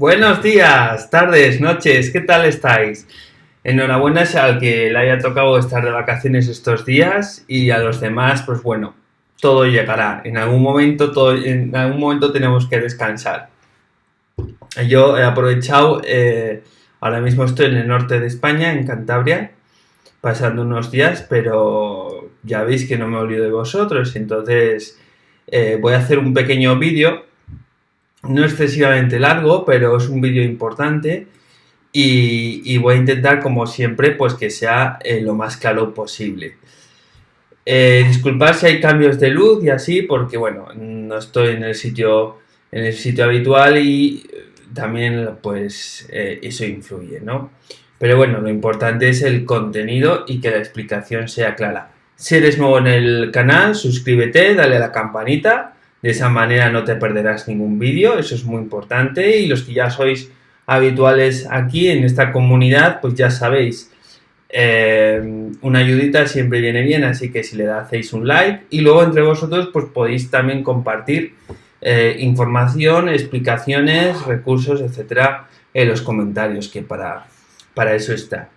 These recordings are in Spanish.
Buenos días, tardes, noches, ¿qué tal estáis? Enhorabuena al que le haya tocado estar de vacaciones estos días y a los demás, pues bueno, todo llegará. En algún momento tenemos que descansar. Yo he aprovechado, ahora mismo estoy en el norte de España, en Cantabria, pasando unos días, pero ya veis que no me olvido de vosotros, entonces voy a hacer un pequeño vídeo, no excesivamente largo, pero es un vídeo importante. Y voy a intentar, como siempre, pues que sea lo más claro posible. Disculpad si hay cambios de luz y así, porque bueno, no estoy en el sitio habitual y también pues eso influye, ¿no? Pero bueno, lo importante es el contenido y que la explicación sea clara. Si eres nuevo en el canal, suscríbete, dale a la campanita, de esa manera no te perderás ningún vídeo, eso es muy importante. Y los que ya sois habituales aquí en esta comunidad, pues ya sabéis, una ayudita siempre viene bien, así que si le hacéis un like y luego entre vosotros pues podéis también compartir información, explicaciones, recursos, etcétera, en los comentarios, que para eso está.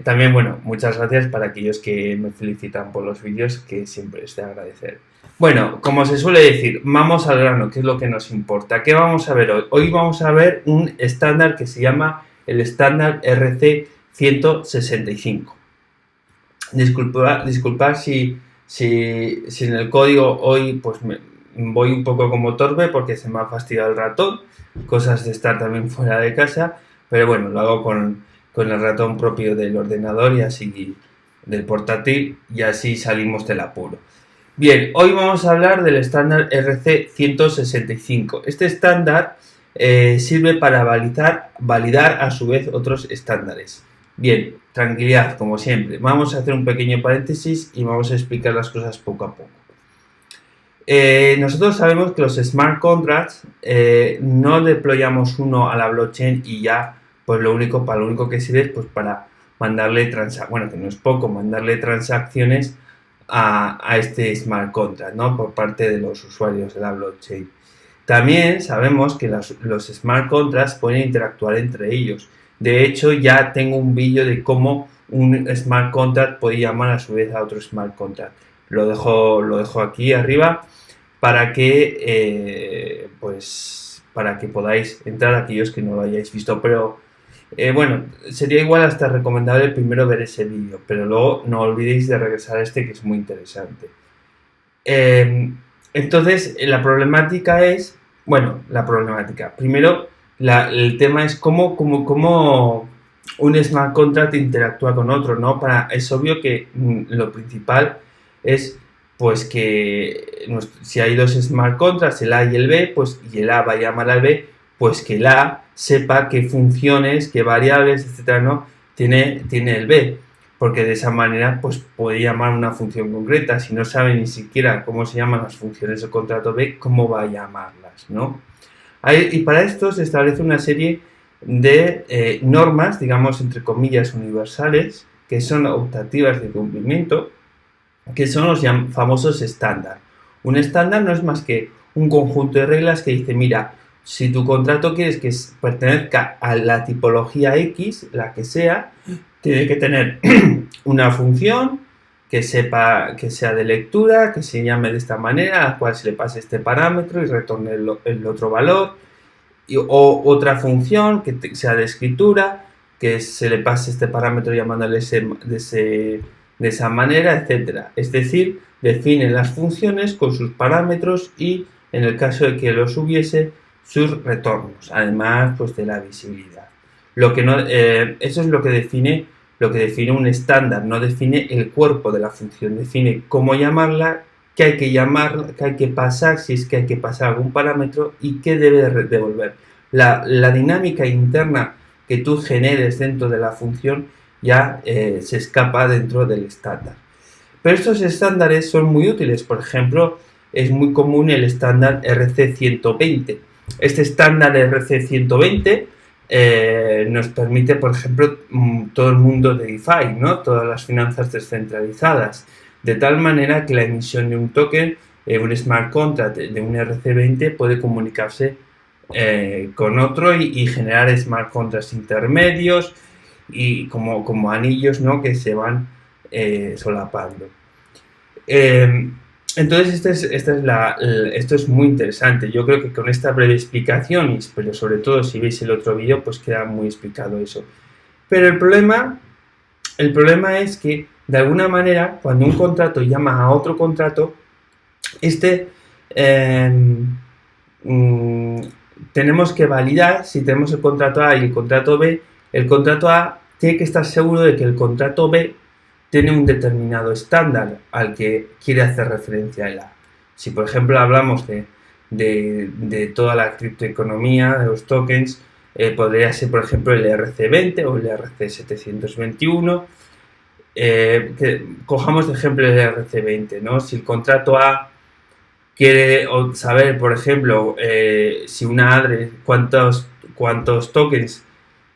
También, bueno, muchas gracias para aquellos que me felicitan por los vídeos, que siempre es de agradecer. Bueno, como se suele decir, vamos al grano, que es lo que nos importa. ¿Qué vamos a ver hoy? Hoy vamos a ver un estándar que se llama el estándar RC165. Disculpad si en el código hoy pues voy un poco como torpe porque se me ha fastidiado el ratón, cosas de estar también fuera de casa, pero bueno, lo hago con el ratón propio del ordenador y así del portátil, y así salimos del apuro. Bien, hoy vamos a hablar del estándar RC165. Este estándar sirve para validar a su vez otros estándares. Bien, tranquilidad, como siempre. Vamos a hacer un pequeño paréntesis y vamos a explicar las cosas poco a poco. Nosotros sabemos que los smart contracts no deployamos uno a la blockchain y ya, pues lo único que sirve es pues para mandarle que no es poco, mandarle transacciones a este smart contract, ¿no? Por parte de los usuarios de la blockchain. También sabemos que los smart contracts pueden interactuar entre ellos. De hecho, ya tengo un vídeo de cómo un smart contract puede llamar a su vez a otro smart contract. Lo dejo aquí arriba para que para que podáis entrar aquellos que no lo hayáis visto. Pero bueno, sería igual hasta recomendable primero ver ese vídeo, pero luego no olvidéis de regresar a este, que es muy interesante. Entonces, primero, el tema es cómo un smart contract interactúa con otro, ¿no? Es obvio que lo principal es pues que si hay dos smart contracts, el A y el B, pues y el A va a llamar al B, pues que el A sepa qué funciones, qué variables, etcétera, ¿no? tiene el B, porque de esa manera pues puede llamar una función concreta. Si no sabe ni siquiera cómo se llaman las funciones del contrato B, ¿cómo va a llamarlas, no? Y para esto se establece una serie de normas, digamos, entre comillas, universales, que son optativas de cumplimiento, que son los famosos estándar. Un estándar no es más que un conjunto de reglas que dice, mira, si tu contrato quieres que pertenezca a la tipología X, la que sea, tiene que tener una función que sepa, que sea de lectura, que se llame de esta manera, a la cual se le pase este parámetro y retorne el otro valor, o otra función que sea de escritura, que se le pase este parámetro llamándole de esa manera, etcétera. Es decir, define las funciones con sus parámetros y, en el caso de que los hubiese, sus retornos, además pues de la visibilidad. Eso es lo que define un estándar. No define el cuerpo de la función, define cómo llamarla, qué hay que llamarla, qué hay que pasar, si es que hay que pasar algún parámetro, y qué debe devolver. La dinámica interna que tú generes dentro de la función ya se escapa dentro del estándar. Pero estos estándares son muy útiles. Por ejemplo, es muy común el estándar RC120. Este estándar RC120 nos permite, por ejemplo, todo el mundo de DeFi, ¿no? Todas las finanzas descentralizadas, de tal manera que la emisión de un token, un smart contract de un RC20 puede comunicarse con otro y generar smart contracts intermedios y como anillos, ¿no?, que se van solapando. Entonces esto es muy interesante. Yo creo que con esta breve explicación, pero sobre todo si veis el otro vídeo, pues queda muy explicado eso. Pero el problema es que de alguna manera cuando un contrato llama a otro contrato, tenemos que validar si tenemos el contrato A y el contrato B. El contrato A tiene que estar seguro de que el contrato B tiene un determinado estándar al que quiere hacer referencia el A. Si por ejemplo hablamos de toda la criptoeconomía, de los tokens, podría ser por ejemplo el ERC20 o el ERC721. Cojamos de ejemplo el ERC20, ¿no? Si el contrato A quiere saber, por ejemplo, si una address, cuántos tokens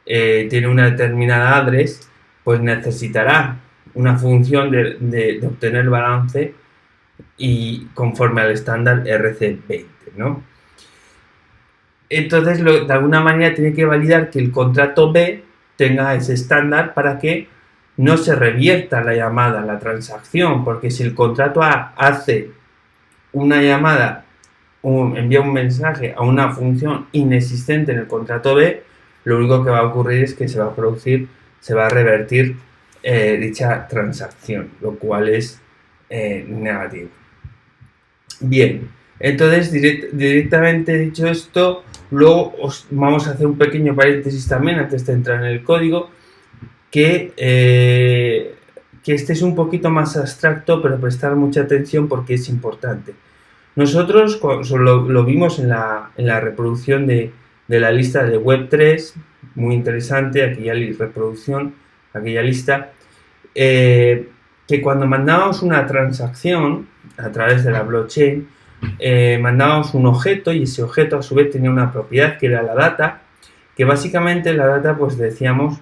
tiene una determinada address, pues necesitará una función de obtener balance y conforme al estándar ERC20, ¿no? Entonces, de alguna manera tiene que validar que el contrato B tenga ese estándar para que no se revierta la llamada, la transacción, porque si el contrato A hace una llamada envía un mensaje a una función inexistente en el contrato B, lo único que va a ocurrir es que se va a revertir dicha transacción, lo cual es negativo. Bien, entonces directamente dicho esto, luego vamos a hacer un pequeño paréntesis también antes de entrar en el código, que este es un poquito más abstracto, pero prestar mucha atención porque es importante. Nosotros lo vimos en la reproducción de la lista de Web3, muy interesante, aquella reproducción, aquella lista, que cuando mandábamos una transacción a través de la blockchain, mandábamos un objeto y ese objeto a su vez tenía una propiedad que era la data, que básicamente la data pues decíamos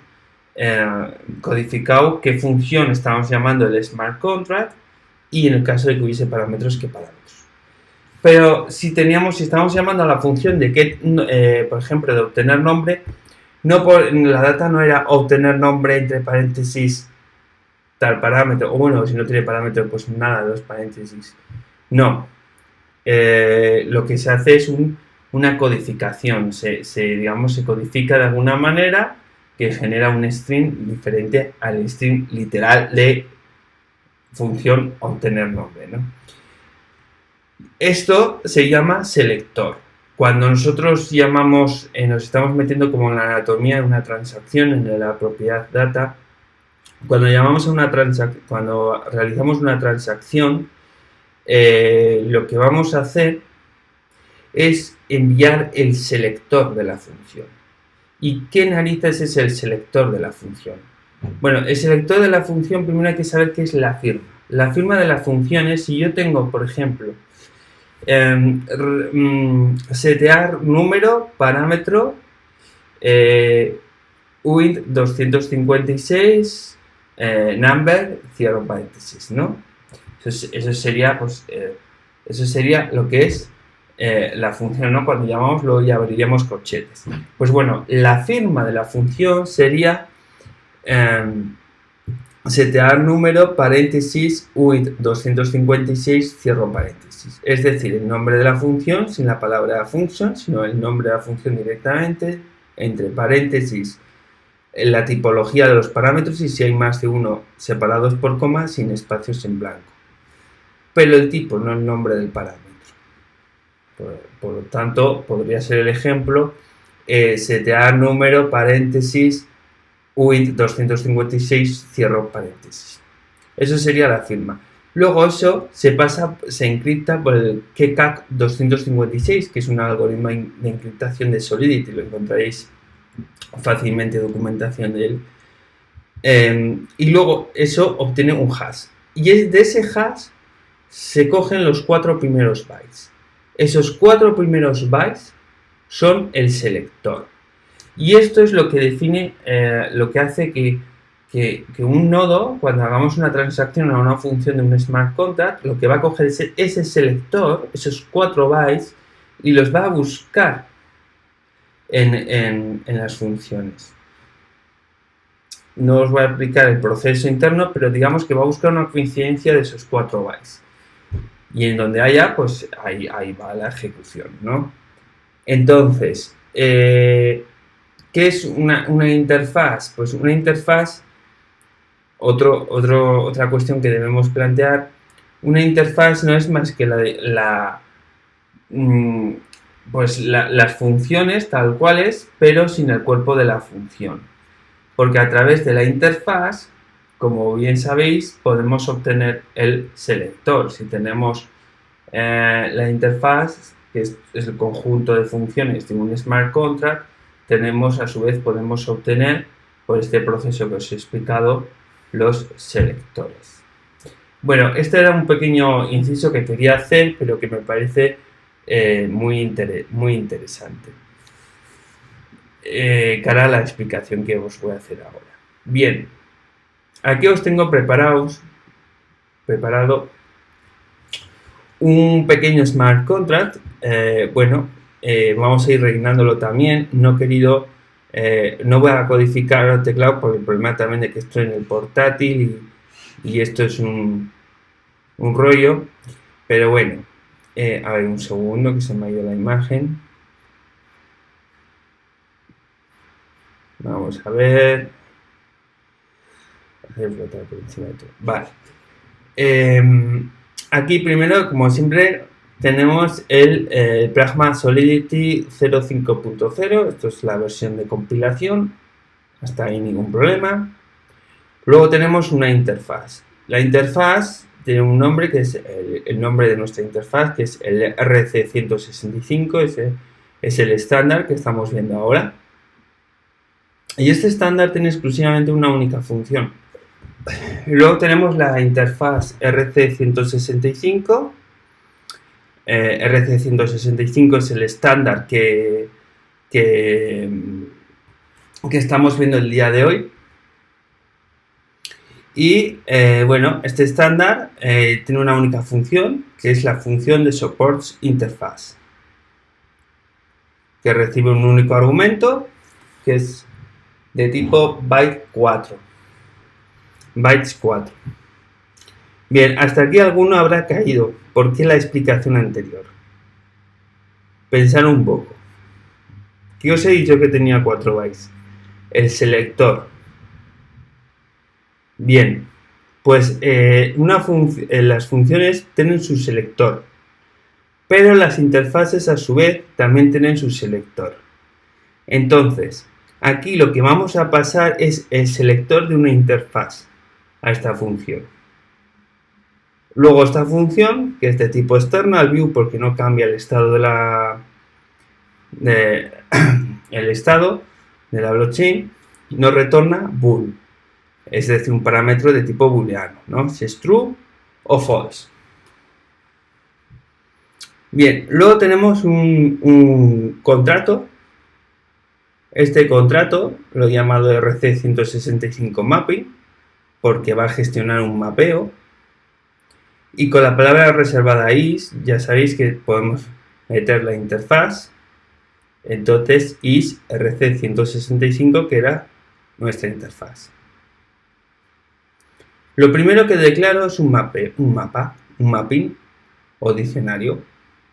codificado qué función estábamos llamando el smart contract y en el caso de que hubiese parámetros, qué parámetros. Pero si estábamos llamando a la función de por ejemplo, de obtener nombre, la data no era obtener nombre entre paréntesis tal parámetro, o bueno, si no tiene parámetro, pues nada, dos paréntesis. No. Lo que se hace es una codificación. Se codifica de alguna manera que genera un string diferente al string literal de función obtener nombre, ¿no? Esto se llama selector. Cuando nosotros nos estamos metiendo como en la anatomía de una transacción, en la propiedad data, cuando realizamos una transacción, lo que vamos a hacer es enviar el selector de la función. ¿Y qué narices es el selector de la función? Bueno, el selector de la función, primero hay que saber qué es la firma. La firma de la función es si yo tengo, por ejemplo, setear número, parámetro, uint 256, number, cierro paréntesis, ¿no? Eso sería lo que es la función, ¿no? Cuando llamamos, luego ya abriríamos corchetes. Pues bueno, la firma de la función sería setear número, paréntesis, uint 256, cierro paréntesis. Es decir, el nombre de la función sin la palabra function, sino el nombre de la función directamente, entre paréntesis, la tipología de los parámetros y si hay más de uno separados por coma, sin espacios en blanco. Pero el tipo, no el nombre del parámetro. Por lo tanto, podría ser el ejemplo, setear número, paréntesis, uint 256, cierro paréntesis. Eso sería la firma. Luego eso se encripta por el KECAC 256, que es un algoritmo de encriptación de Solidity. Lo encontraréis fácilmente documentación de él. Y luego eso obtiene un hash. Y de ese hash se cogen los 4 primeros bytes. Esos 4 primeros bytes son el selector. Y esto es lo que define, lo que hace que un nodo, cuando hagamos una transacción a una función de un smart contract, lo que va a coger es ese selector, esos 4 bytes, y los va a buscar en las funciones. No os voy a explicar el proceso interno, pero digamos que va a buscar una coincidencia de esos 4 bytes. Y en donde haya, pues ahí va la ejecución, ¿no? Entonces, ¿qué es una interfaz? Pues una interfaz, otra cuestión que debemos plantear, una interfaz no es más que las funciones tal cuales, pero sin el cuerpo de la función. Porque a través de la interfaz, como bien sabéis, podemos obtener el selector. Si tenemos la interfaz, que es el conjunto de funciones de un smart contract, podemos obtener, por este proceso que os he explicado, los selectores. Bueno, este era un pequeño inciso que quería hacer, pero que me parece muy interesante. Cara a la explicación que os voy a hacer ahora. Bien, aquí os tengo preparado un pequeño smart contract. Vamos a ir rellenándolo también. No voy a codificar el teclado por el problema también de que estoy en el portátil y esto es un rollo. Pero bueno, a ver un segundo que se me ha ido la imagen. Vamos a ver. Vale. Aquí primero, como siempre, tenemos el Pragma Solidity 05.0. Esto es la versión de compilación. Hasta ahí ningún problema. Luego tenemos una interfaz. La interfaz tiene un nombre que es el nombre de nuestra interfaz, que es el RC165. Ese es el estándar que estamos viendo ahora. Y este estándar tiene exclusivamente una única función. Luego tenemos la interfaz RC165. RC165 es el estándar que estamos viendo el día de hoy. Y este estándar tiene una única función, que es la función de supports interface, que recibe un único argumento, que es de tipo bytes 4. Bien, hasta aquí alguno habrá caído. ¿Por qué la explicación anterior? Pensar un poco. ¿Qué os he dicho que tenía 4 bytes? El selector. Bien, pues las funciones tienen su selector, pero las interfaces a su vez también tienen su selector. Entonces, aquí lo que vamos a pasar es el selector de una interfaz a esta función. Luego esta función, que es de tipo external view porque no cambia el estado el estado de la blockchain, nos retorna bool, es decir, un parámetro de tipo booleano, ¿no? Si es true o false. Bien, luego tenemos un contrato. Este contrato lo he llamado RC165 Mapping porque va a gestionar un mapeo. Y con la palabra reservada is, ya sabéis que podemos meter la interfaz. Entonces, is RC165, que era nuestra interfaz. Lo primero que declaro es un mapping o diccionario.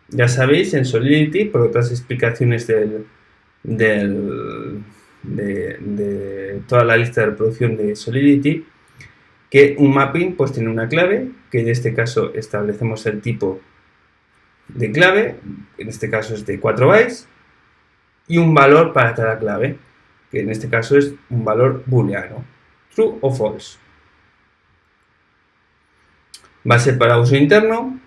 Ya sabéis, en Solidity, por otras explicaciones de toda la lista de reproducción de Solidity, que un mapping pues tiene una clave, que en este caso establecemos el tipo de clave, en este caso es de 4 bytes, y un valor para cada clave, que en este caso es un valor booleano, true o false. Va a ser para uso interno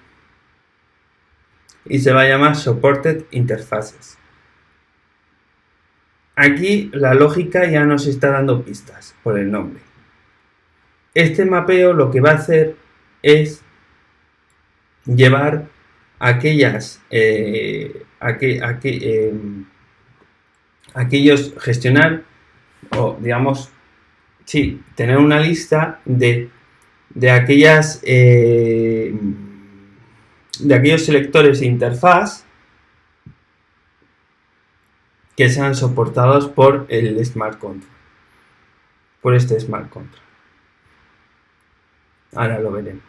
y se va a llamar Supported Interfaces. Aquí la lógica ya nos está dando pistas por el nombre. Este mapeo lo que va a hacer es llevar gestionar, o digamos, sí, tener una lista de aquellos selectores de interfaz que sean soportados por el smart contract, por este smart contract. Ahora lo veremos.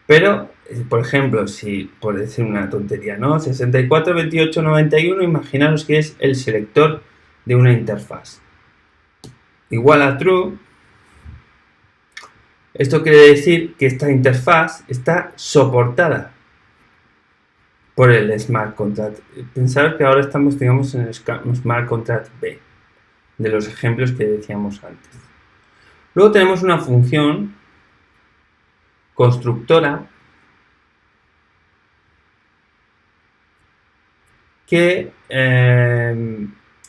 Pero, por ejemplo, si, por decir una tontería, ¿no? 64, 28, 91, imaginaros que es el selector de una interfaz. Igual a true. Esto quiere decir que esta interfaz está soportada por el smart contract. Pensad que ahora estamos, digamos, en el smart contract B, de los ejemplos que decíamos antes. Luego tenemos una función constructora que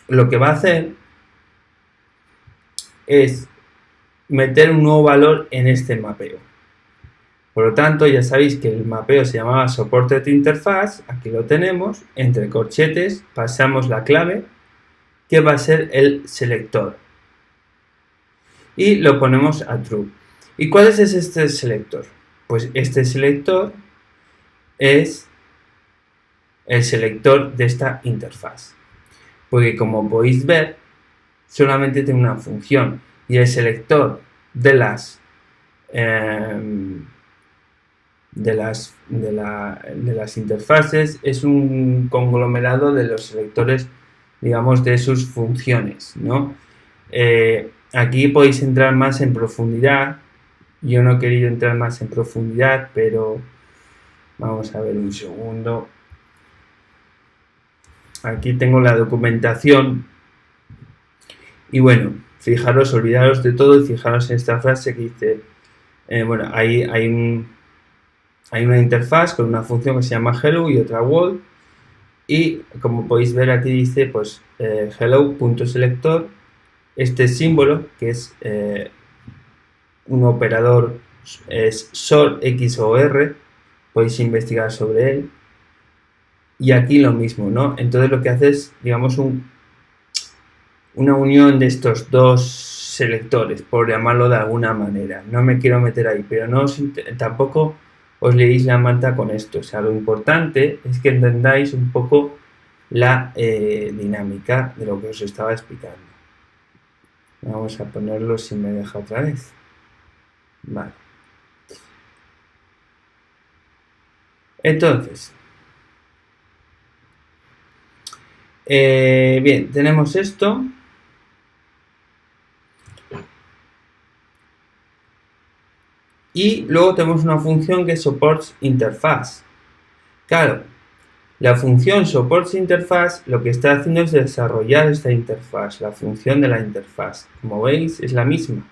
lo que va a hacer es meter un nuevo valor en este mapeo. Por lo tanto, ya sabéis que el mapeo se llamaba supported interface, aquí lo tenemos, entre corchetes pasamos la clave que va a ser el selector y lo ponemos a true. ¿Y cuál es este selector? Pues este selector es el selector de esta interfaz, porque como podéis ver solamente tiene una función y el selector de las interfaces es un conglomerado de los selectores, digamos, de sus funciones, ¿no? Aquí podéis entrar más en profundidad. Yo no he querido entrar más en profundidad, pero vamos a ver un segundo. Aquí tengo la documentación y bueno, fijaros, olvidaros de todo y fijaros en esta frase que dice, bueno, hay una interfaz con una función que se llama hello y otra world, y como podéis ver aquí dice pues hello.selector, este símbolo que es un operador, es SOR, X o R, podéis investigar sobre él. Y aquí lo mismo, ¿no? Entonces lo que hace es, digamos, una unión de estos dos selectores, por llamarlo de alguna manera. No me quiero meter ahí, pero no tampoco os leéis la manta con esto. O sea, lo importante es que entendáis un poco la dinámica de lo que os estaba explicando. Vamos a ponerlo si me deja otra vez. Vale. Entonces, bien, tenemos esto. Y luego tenemos una función que es supports interface. Claro, la función supports interface lo que está haciendo es desarrollar esta interfaz, la función de la interfaz. Como veis, es la misma.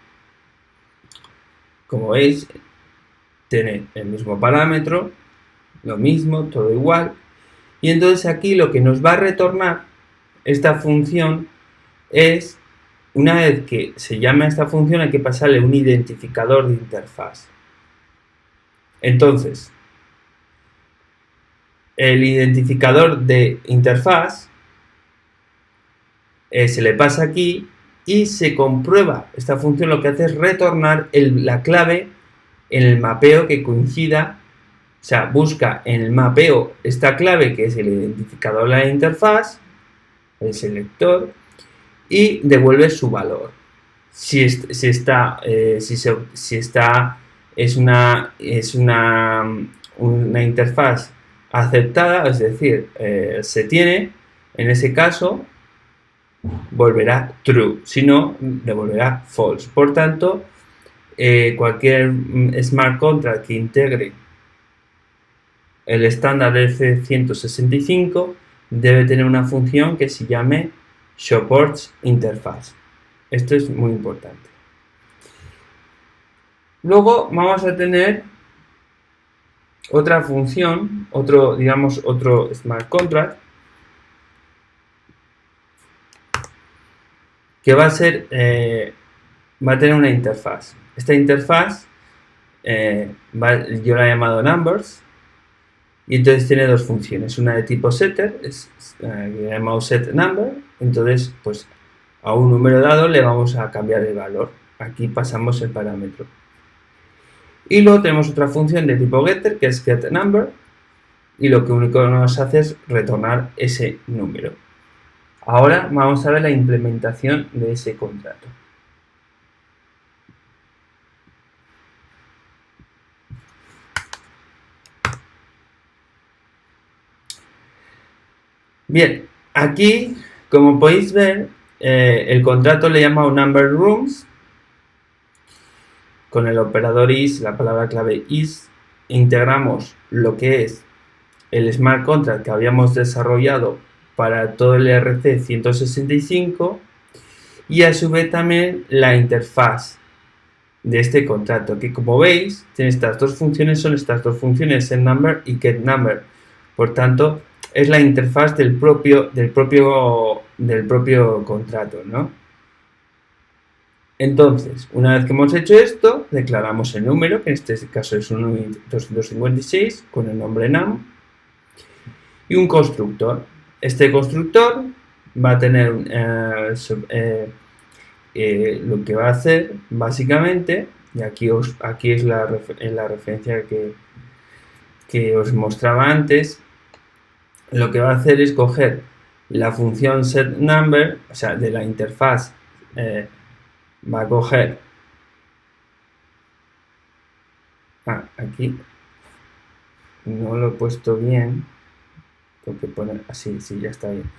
Como veis, tiene el mismo parámetro, lo mismo, todo igual. Y entonces aquí lo que nos va a retornar esta función es, una vez que se llama esta función, hay que pasarle un identificador de interfaz. Entonces, el identificador de interfaz se le pasa aquí y se comprueba. Esta función lo que hace es retornar la clave en el mapeo que coincida. O sea, busca en el mapeo esta clave que es el identificador de la interfaz, el selector, y devuelve su valor. Si es una interfaz aceptada, es decir, se tiene, en ese caso volverá true, si no, devolverá false. Por tanto, cualquier smart contract que integre el estándar F165 debe tener una función que se llame supports interface. Esto es muy importante. Luego vamos a tener otra función, otro smart contract que va a tener una interfaz. Esta interfaz yo la he llamado numbers y entonces tiene dos funciones, una de tipo setter, que he llamado set number. Entonces pues a un número dado le vamos a cambiar el valor, aquí pasamos el parámetro. Y luego tenemos otra función de tipo getter que es getNumber y lo que único nos hace es retornar ese número. Ahora vamos a ver la implementación de ese contrato. Bien, aquí, como podéis ver, el contrato le llama un number rooms con el operador is, la palabra clave is. Integramos lo que es el smart contract que habíamos desarrollado para todo el ERC 165 y a su vez también la interfaz de este contrato, que como veis tiene estas dos funciones, son estas dos funciones, setNumber y getNumber. Por tanto, es la interfaz del propio contrato, ¿no? Entonces, una vez que hemos hecho esto, declaramos el número, que en este caso es un 256 con el nombre num, y un constructor. Este constructor va a tener lo que va a hacer básicamente, y aquí es la referencia que os mostraba antes, lo que va a hacer es coger la función setNumber, o sea, de la interfaz, va a coger, aquí no lo he puesto bien, tengo que poner así, sí, ya está bien.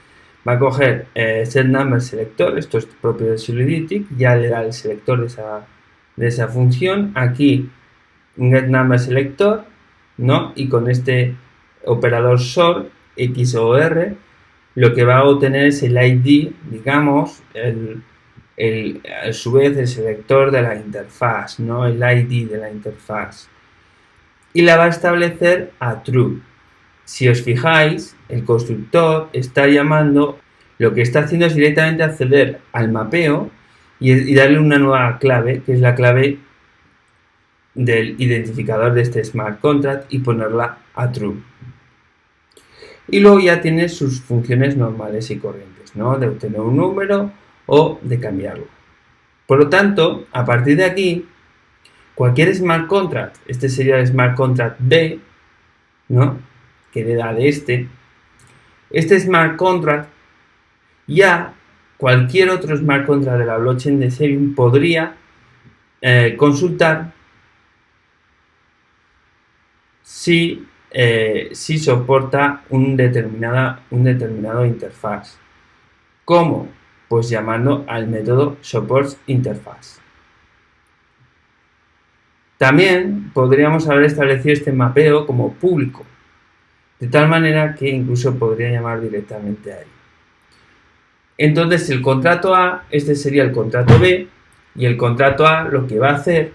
Va a coger setNumber selector, esto es propio de Solidity, ya le da el selector de esa función, aquí getNumber selector, ¿no? Y con este operador sort, XOR, lo que va a obtener es el ID, digamos, a su vez el selector de la interfaz, ¿no? El ID de la interfaz. Y la va a establecer a true. Si os fijáis, el constructor está llamando, lo que está haciendo es directamente acceder al mapeo y darle una nueva clave, que es la clave del identificador de este smart contract, y ponerla a true. Y luego ya tiene sus funciones normales y corrientes, ¿no? De obtener un número o de cambiarlo. Por lo tanto, a partir de aquí, cualquier smart contract, este sería el smart contract B, ¿no? Que hereda de este smart contract, ya cualquier otro smart contract de la blockchain de Ethereum podría consultar si soporta un determinado interfaz. ¿Cómo? Pues llamando al método supportInterface. También podríamos haber establecido este mapeo como público, de tal manera que incluso podría llamar directamente a él. Entonces el contrato A, este sería el contrato B, y el contrato A lo que va a hacer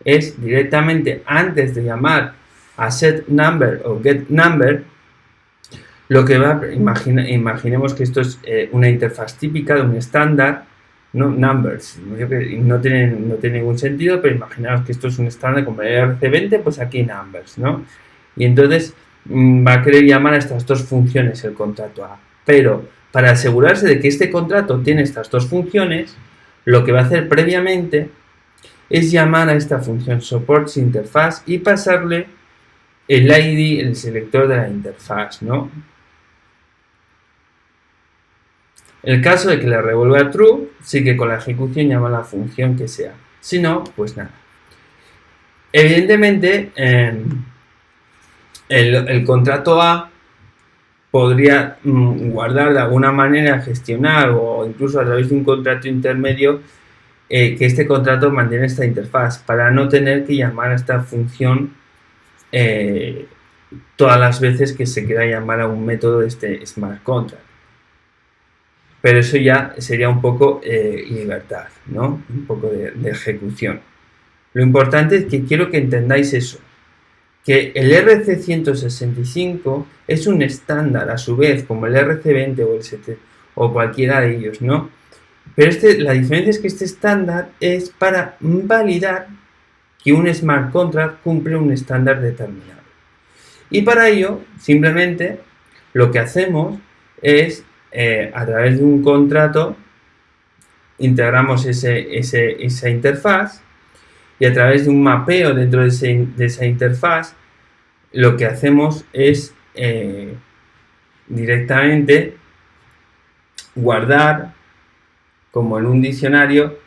es directamente, antes de llamar a setNumber o getNumber, lo que va a, imaginemos que esto es una interfaz típica de un estándar, ¿no? Numbers, no tiene ningún sentido, pero imaginaos que esto es un estándar como el ERC20, pues aquí numbers, ¿no? Y entonces va a querer llamar a estas dos funciones el contrato A, pero para asegurarse de que este contrato tiene estas dos funciones, lo que va a hacer previamente es llamar a esta función supportInterface y pasarle el ID, el selector de la interfaz, ¿no? En el caso de que le revuelva true, sí que con la ejecución llama a la función que sea. Si no, pues nada. Evidentemente, el contrato A podría guardar de alguna manera, gestionar o incluso a través de un contrato intermedio que este contrato mantiene esta interfaz para no tener que llamar a esta función todas las veces que se quiera llamar a un método de este smart contract. Pero eso ya sería un poco libertad, ¿no? Un poco de ejecución. Lo importante es que quiero que entendáis eso, que el RC165 es un estándar a su vez, como el RC20 o el 7 o cualquiera de ellos, ¿no? Pero la diferencia es que este estándar es para validar que un smart contract cumple un estándar determinado. Y para ello, simplemente, lo que hacemos es a través de un contrato integramos esa interfaz y a través de un mapeo dentro de esa interfaz lo que hacemos es directamente guardar, como en un diccionario,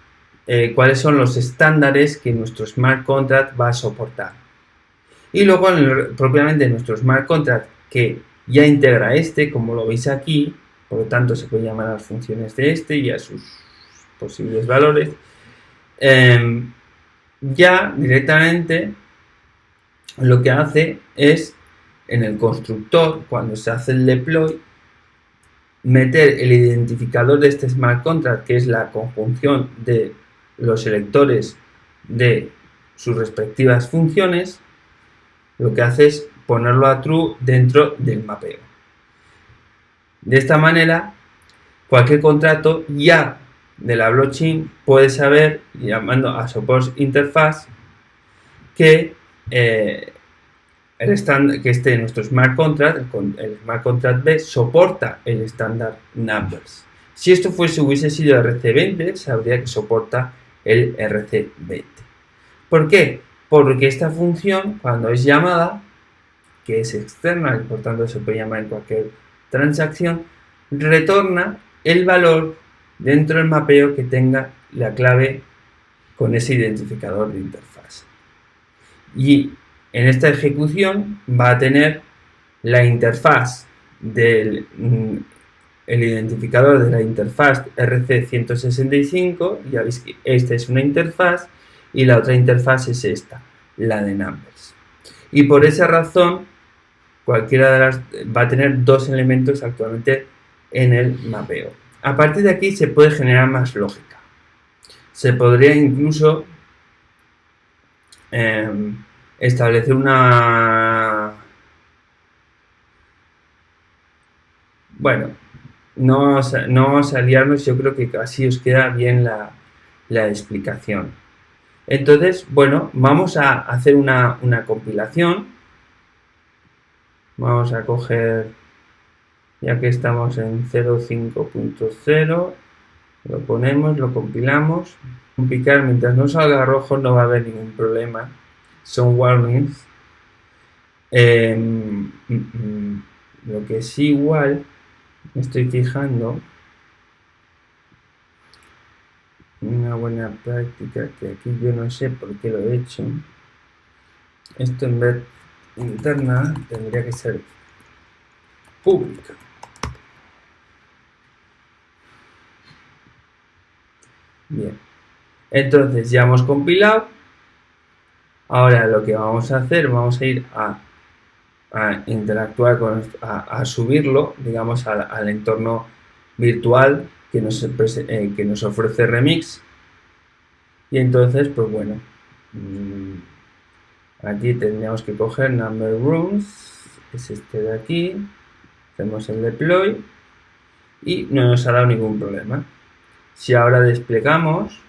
cuáles son los estándares que nuestro smart contract va a soportar. Y luego, propiamente nuestro smart contract, que ya integra como lo veis aquí, por lo tanto se puede llamar a las funciones de y a sus posibles valores, ya directamente lo que hace es, en el constructor, cuando se hace el deploy, meter el identificador de este smart contract, que es la conjunción de los selectores de sus respectivas funciones. Lo que hace es ponerlo a true dentro del mapeo. De esta manera, cualquier contrato ya de la blockchain puede saber, llamando a support interface, que nuestro smart contract, el smart contract B, soporta el estándar numbers. Si esto hubiese sido RC20, sabría que soporta el RC20. ¿Por qué? Porque esta función, cuando es llamada, que es externa y por tanto se puede llamar en cualquier transacción, retorna el valor dentro del mapeo que tenga la clave con ese identificador de interfaz. Y en esta ejecución va a tener la interfaz del el identificador de la interfaz RC165. Ya veis que esta es una interfaz y la otra interfaz es esta, la de numbers. Y por esa razón, cualquiera de las va a tener dos elementos actualmente en el mapeo. A partir de aquí se puede generar más lógica. Se podría incluso establecer una... Bueno, no vamos a liarnos, yo creo que así os queda bien la explicación. Entonces, bueno, vamos a hacer una compilación. Vamos a coger, ya que estamos en 0.5.0, lo ponemos, lo compilamos. Compilar mientras no salga rojo no va a haber ningún problema. Son warnings. Lo que sí igual me estoy fijando, una buena práctica que aquí yo no sé por qué lo he hecho. Esto en vez interna tendría que ser pública. Bien, entonces ya hemos compilado. Ahora lo que vamos a hacer, vamos a ir a interactuar a subirlo, digamos, al entorno virtual que nos ofrece Remix. Y entonces, pues bueno, aquí tendríamos que coger number rooms, es este de aquí, hacemos el deploy y no nos ha dado ningún problema. Si ahora desplegamos,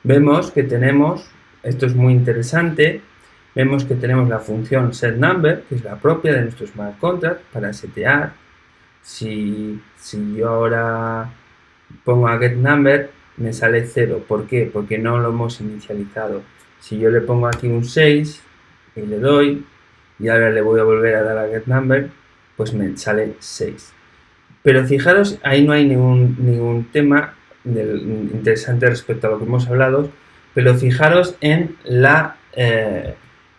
vemos que tenemos, esto es muy interesante, vemos que tenemos la función setNumber, que es la propia de nuestro smart contract para setear. Si yo ahora pongo a getNumber, me sale 0. ¿Por qué? Porque no lo hemos inicializado. Si yo le pongo aquí un 6 y le doy, y ahora le voy a volver a dar a getNumber, pues me sale 6. Pero fijaros, ahí no hay ningún tema interesante respecto a lo que hemos hablado, pero fijaros en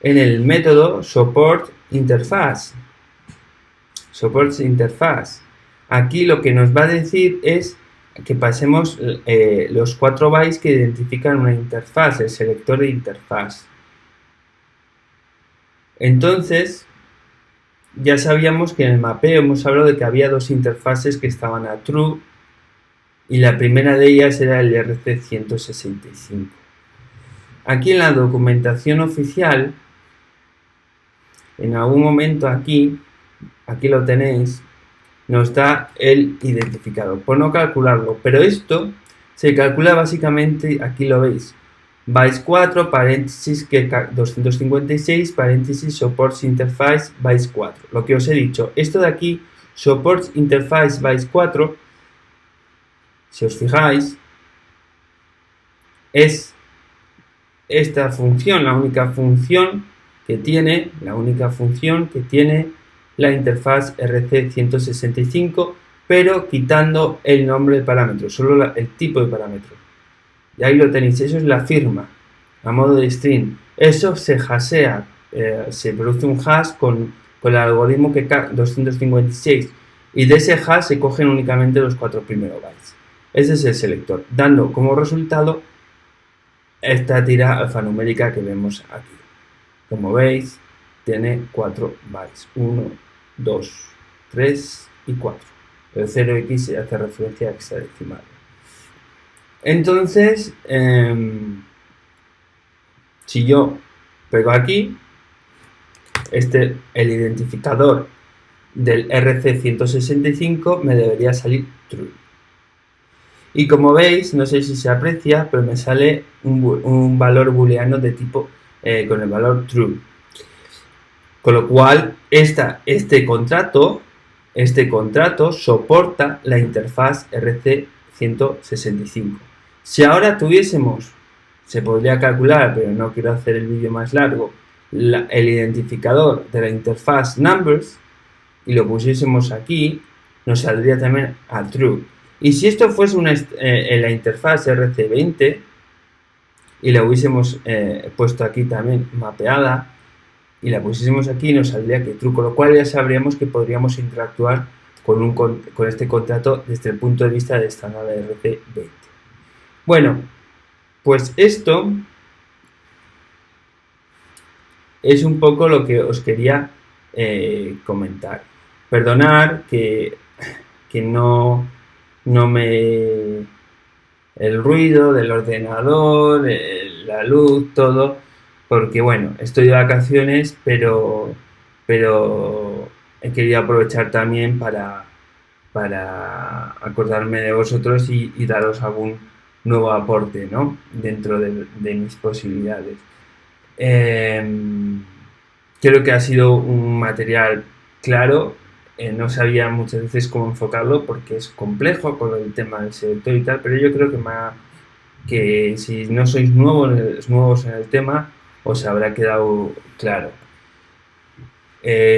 el método support interface. Support interface. Aquí lo que nos va a decir es que pasemos los 4 bytes que identifican una interfaz, el selector de interfaz. Entonces, ya sabíamos que en el mapeo hemos hablado de que había dos interfaces que estaban a true y la primera de ellas era el RC165. Aquí en la documentación oficial, en algún momento aquí lo tenéis, nos da el identificador, por no calcularlo, pero esto se calcula básicamente, aquí lo veis, bytes 4, paréntesis, que 256, paréntesis, support interface, bytes 4. Lo que os he dicho, esto de aquí, support interface, bytes 4, si os fijáis, es esta función, la única función que tiene la interfaz RC165 pero quitando el nombre del parámetro, solo el tipo de parámetro. Y ahí lo tenéis, eso es la firma, a modo de string. Eso se hashea, se produce un hash con el algoritmo que 256, y de ese hash se cogen únicamente los 4 primeros bytes. Ese es el selector, dando como resultado esta tira alfanumérica que vemos aquí. Como veis, tiene 4 bytes, 1, 2, 3 y 4. El 0x hace referencia a hexadecimal. Entonces, si yo pego aquí, el identificador del RC165 me debería salir true. Y como veis, no sé si se aprecia, pero me sale un valor booleano de tipo con el valor true. Con lo cual, este contrato soporta la interfaz RC165. Si ahora tuviésemos, se podría calcular, pero no quiero hacer el vídeo más largo, el identificador de la interfaz numbers y lo pusiésemos aquí, nos saldría también a true. Y si esto fuese la interfaz RC20 y la hubiésemos puesto aquí también mapeada y la pusiésemos aquí, nos saldría que true, con lo cual ya sabríamos que podríamos interactuar con este contrato desde el punto de vista de estándar RC20. Bueno, pues esto es un poco lo que os quería comentar. Perdonar que no me... el ruido del ordenador, la luz, todo, porque bueno, estoy de vacaciones, pero he querido aprovechar también para acordarme de vosotros y daros algún nuevo aporte, ¿no? Dentro de mis posibilidades. Creo que ha sido un material claro. No sabía muchas veces cómo enfocarlo porque es complejo con el tema del selector y tal, pero yo creo que si no sois nuevos en el tema, os habrá quedado claro.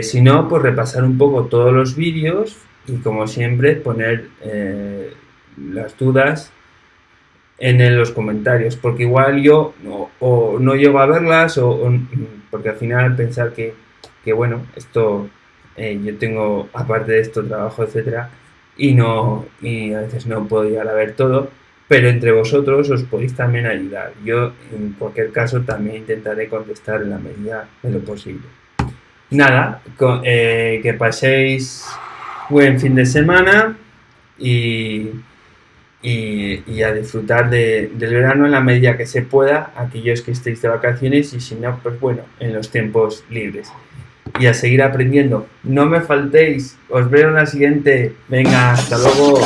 Si no, pues repasar un poco todos los vídeos y como siempre poner las dudas en los comentarios, porque igual yo no llego a verlas porque al final pensar que bueno, esto yo tengo aparte de esto trabajo, etcétera, y a veces no puedo llegar a ver todo, pero entre vosotros os podéis también ayudar. Yo en cualquier caso también intentaré contestar en la medida de lo posible. Nada, que paséis buen fin de semana y a disfrutar del verano en la medida que se pueda, aquellos que estéis de vacaciones, y si no, pues bueno, en los tiempos libres. Y a seguir aprendiendo. No me faltéis. Os veo en la siguiente. Venga, hasta luego.